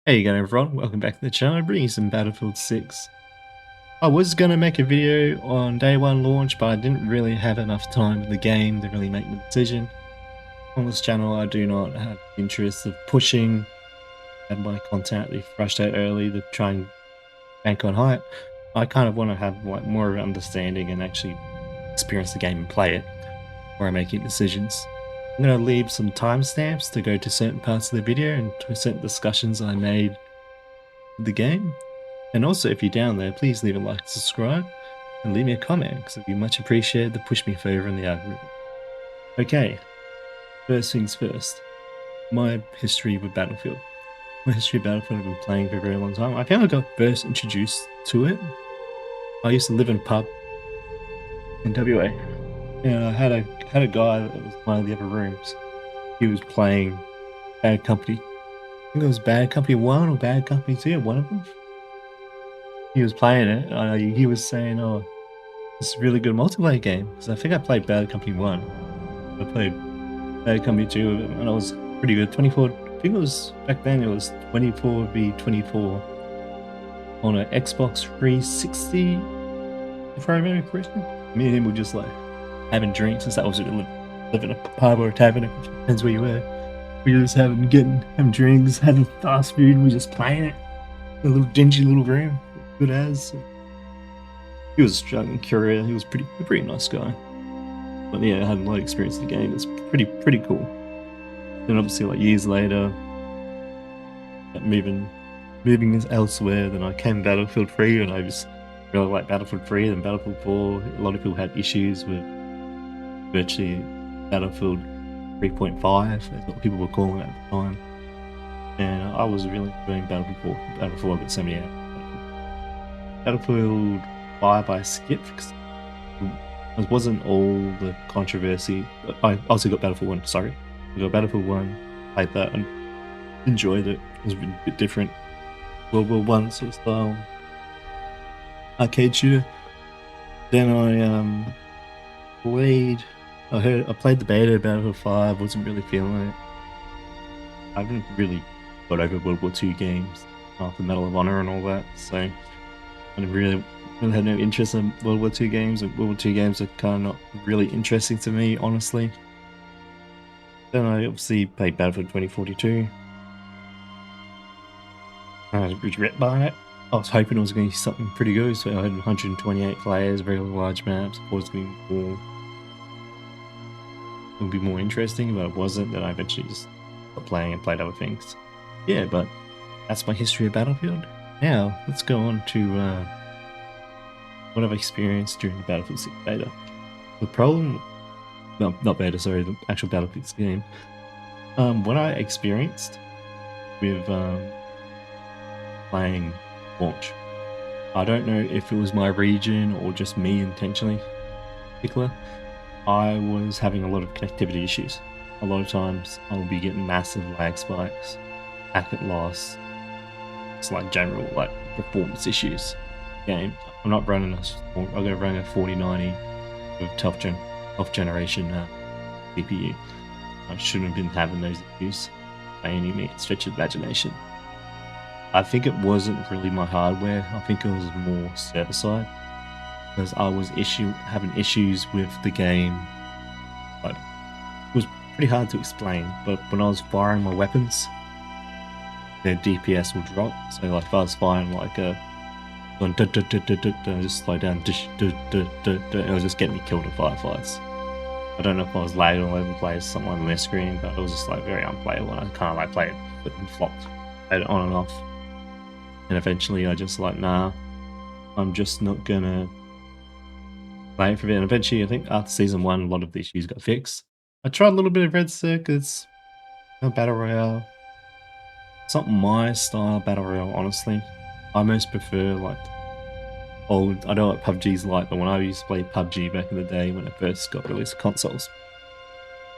Hey again everyone, welcome back to the channel. I'm bringing you some Battlefield 6. I was going to make a video on day one launch, but I didn't really have enough time in the game to really make the decision. On this channel I do not have interest of pushing and my content refreshed out early to try and bank on hype. I kind of want to have more of an understanding and actually experience the game and play it before I'm making decisions. I'm going to leave some timestamps to go to certain parts of the video and to certain discussions I made with the game. And also, if you're down there, please leave a like and subscribe, and leave me a comment, because it'd be much appreciated to push me further in the algorithm. Okay, first things first. My history with Battlefield. My history of Battlefield I've been playing for a very long time. I kind of got first introduced to it. I used to live in a pub in WA, and I had a guy that was in one of the other rooms. He was playing Bad Company. I think it was Bad Company 1 or Bad Company 2, one of them. He was playing it. He was saying, "Oh, it's a really good multiplayer game." Because I think I played Bad Company 1. I played Bad Company 2, and it was pretty good. 24. I think it was back then. It was 24v24 on an Xbox 360, if I remember correctly. Me and him were just like having drinks, since that was live in a pub or a tavern. It depends where you were. We were just having drinks, having fast food, and we just playing it in a little dingy little room. Good as. He was a young courier. He was a pretty nice guy. But yeah, I had a lot of experience in the game. It's pretty cool. Then obviously, like years later, moving elsewhere, then I came Battlefield 3, and I just really liked Battlefield 3 and Battlefield 4. A lot of people had issues with virtually Battlefield 3.5, as what people were calling it at the time. And I was really enjoying Battlefield 4. Battlefield 4 got so many out. Battlefield 5 I skipped because it wasn't all the controversy. I also got Battlefield 1, sorry. I got Battlefield 1, played that and enjoyed it. It was a bit different. World War 1 sort of style arcade shooter. Then I played the beta of Battlefield 5, wasn't really feeling it. I haven't really got over World War 2 games after Medal of Honor and all that, so I really had no interest in World War 2 games, and World War 2 games are kind of not really interesting to me, honestly. Then I obviously played Battlefield 2042. I was regret buying it. I was hoping it was going to be something pretty good, so I had 128 players, very large maps. I thought it would be more interesting, but it wasn't. Then I eventually just stopped playing and played other things. Yeah, but that's my history of Battlefield. Now, let's go on to what I've experienced during the Battlefield 6 beta. The problem, no, not beta, sorry, the actual Battlefield 6 game. What I experienced with playing launch, I don't know if it was my region or just me intentionally in particular, I was having a lot of connectivity issues. A lot of times I'll be getting massive lag spikes, packet loss. It's like general like performance issues. Game. I'm not running I'm going to run a 4090 with 12th generation CPU. I shouldn't have been having those issues by any stretch of imagination. I think it wasn't really my hardware. I think it was more server side, because I was having issues with the game. But it was pretty hard to explain. But when I was firing my weapons, their DPS will drop. So like if I was firing like a just slow down, it was just getting me killed in firefights. I don't know if I was lagging all over the place, something on their screen, but it was just like very unplayable. And I kind of like played it and flopped, played it on and off. And eventually I just like, nah, I'm just not gonna play it for a bit. And eventually I think after season 1, a lot of the issues got fixed. I tried a little bit of Red Circuits, Battle Royale. It's not my style Battle Royale, honestly. I most prefer like old, I know what PUBG's like, but when I used to play PUBG back in the day when it first got released to consoles,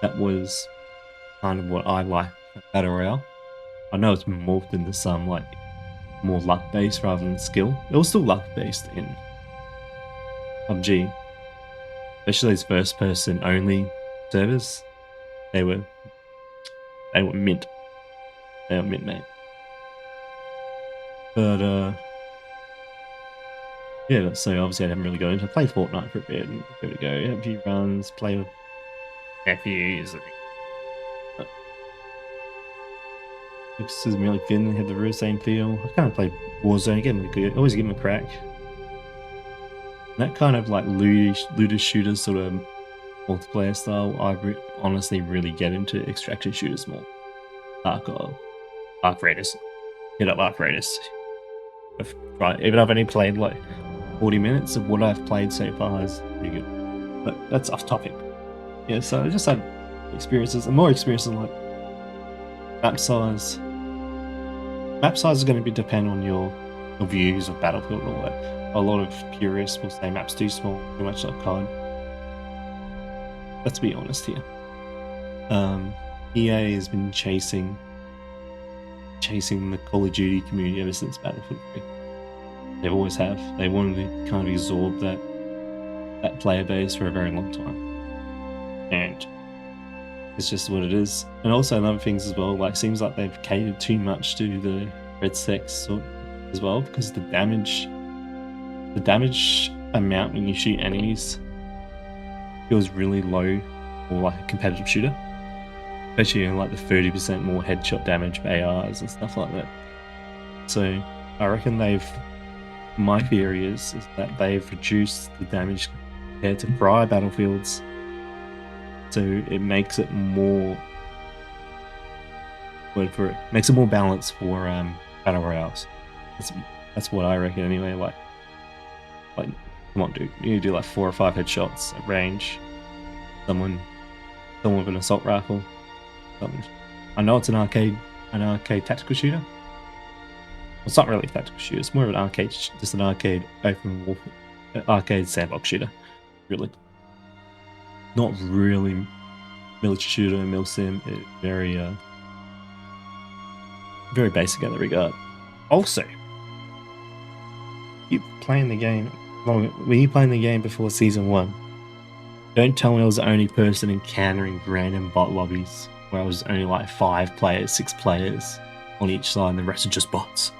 that was kind of what I like Battle Royale. I know it's morphed into some like more luck based rather than skill. It was still luck based in PUBG, especially those first person only servers. They were mint. They were mint, mate. But yeah, so obviously I haven't really got into play Fortnite for a bit and go to go, have a few runs, play with nephews. This is really thin, have the real same feel. I kind of play Warzone, always give them a crack. And that kind of like looter shooter sort of multiplayer style, honestly really get into extraction shooters more. Arc Raiders. Hit up Arc Raiders. Even though I've only played like 40 minutes of what I've played so far is pretty good. But that's off topic. Yeah, so I just had experiences, and more experiences like map size. Map size is going to be depend on your views of Battlefield and all that. A lot of purists will say maps too small, too much like COD. Let's be honest here. EA has been chasing the Call of Duty community ever since Battlefield 3. They always have. They wanted to kind of absorb that player base for a very long time. And it's just what it is. And also other things as well, like seems like they've catered too much to the red sex as well, because the damage amount when you shoot enemies feels really low for like a competitive shooter. Especially in like the 30% more headshot damage by ARs and stuff like that. So I reckon my theory is that they've reduced the damage compared to prior Battlefields. So it makes it more makes it more balanced for battle royales. That's what I reckon anyway. Like come on, dude, you do like 4 or 5 headshots at range. Someone with an assault rifle. I know it's an arcade tactical shooter. Well, it's not really a tactical shooter. It's more of an arcade arcade sandbox shooter. Really, not really military shooter, milsim. It's very basic in that regard. Also, you playing the game. When you playing the game before season 1, don't tell me I was the only person encountering random bot lobbies where I was only like 5 players, 6 players on each side, and the rest are just bots.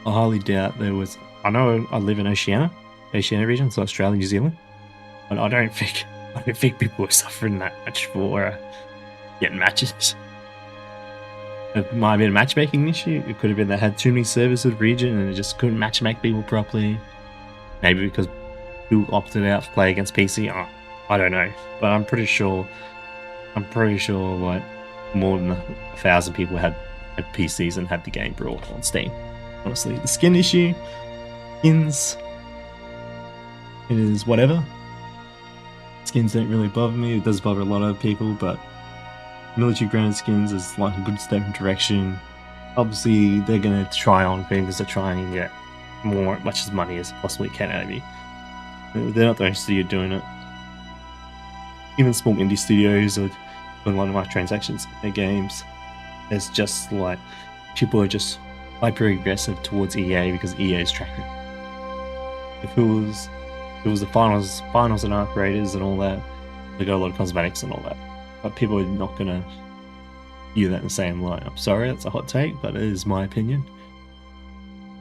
I highly doubt there was. I know I live in Oceania region, so Australia, New Zealand, but I don't think people were suffering that much for getting matches. It might have been a matchmaking issue. It could have been they had too many servers in the region and they just couldn't matchmake people properly. Maybe because people opted out to play against PC. I don't know, but I'm pretty sure like more than 1,000 people had PCs and had the game brought on Steam. Honestly, the skins it is whatever. Skins don't really bother me. It does bother a lot of people, but military ground skins is like a good step in direction. Obviously, they're going to try on things to try and get much as money as possibly can out of you. They're not the only studio doing it. Even small indie studios are doing a lot of my transactions in their games. It's just like people are just hyper aggressive towards EA because EA's track record. If it was the finals and Arc Raiders and all that, they got a lot of cosmetics and all that. But people are not gonna view that in the same light. I'm sorry, that's a hot take, but it is my opinion.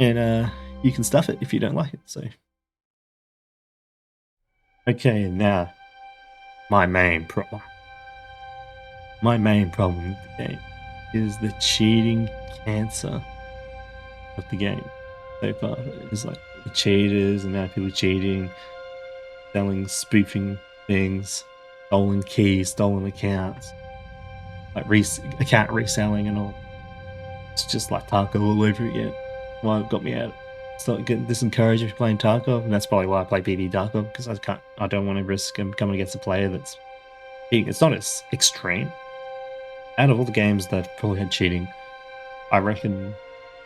And you can stuff it if you don't like it. So okay, now my main problem with the game is the cheating cancer of the game so far. It's like the cheaters and now people cheating, spoofing things, stolen keys, stolen accounts, like account reselling and all. It's just like Tarkov all over again. Well, it got me out. Start getting disencouraged if you're playing Tarkov, and that's probably why I play BB Tarkov, because I don't want to risk coming against a player that's cheating. It's not as extreme. Out of all the games that probably had cheating, I reckon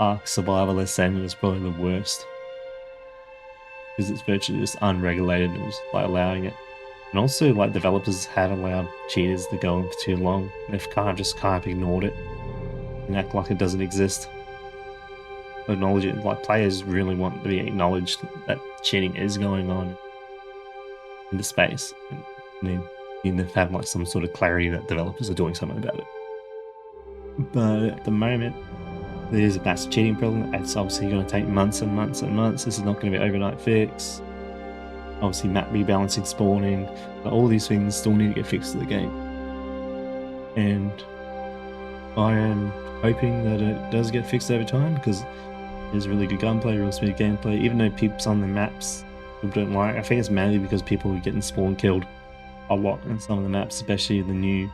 Ark Survival Ascended is probably the worst, because it's virtually just unregulated and just like allowing it. And also, like, developers have allowed cheaters to go on for too long. They've kind of ignored it and act like it doesn't exist. Acknowledge it. Like, players really want to be acknowledged that cheating is going on in the space, and they need to have like some sort of clarity that developers are doing something about it. But at the moment, There's a massive cheating problem. It's obviously going to take months and months and months. This is not going to be overnight fix. Obviously, map rebalancing, spawning, all these things still need to get fixed to the game. And I am hoping that it does get fixed over time, because there's really good gunplay, real smooth gameplay. Even though peeps on the maps people don't like, I think it's mainly because people are getting spawn killed a lot in some of the maps, especially the new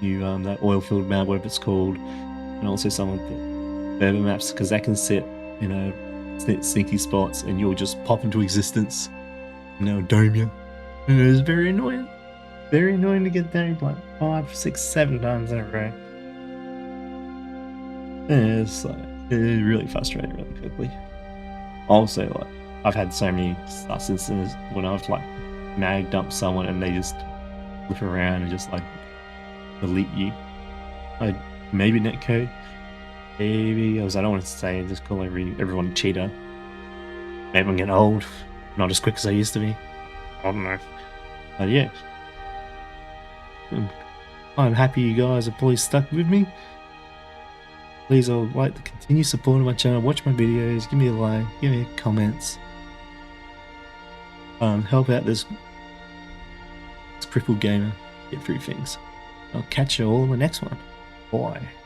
that oil field map, whatever it's called, and also some of the urban maps, because that can sit sneaky spots and you'll just pop into existence and they'll dome you. And it is very annoying. Very annoying to get domed like 5, 6, 7 times in a row. And it's like, it really frustrating really quickly. Also, like, I've had so many instances when I've like mag dumped someone and they just flip around and just like delete you. Maybe netcode, maybe, I don't want to say, just call everyone a cheater. Maybe I'm getting old, not as quick as I used to be. I don't know. But yeah, I'm happy you guys have always stuck with me. Please, I would like to continue supporting my channel, watch my videos, give me a like, give me comments. Help out this crippled gamer get through things. I'll catch you all in the next one. Bye.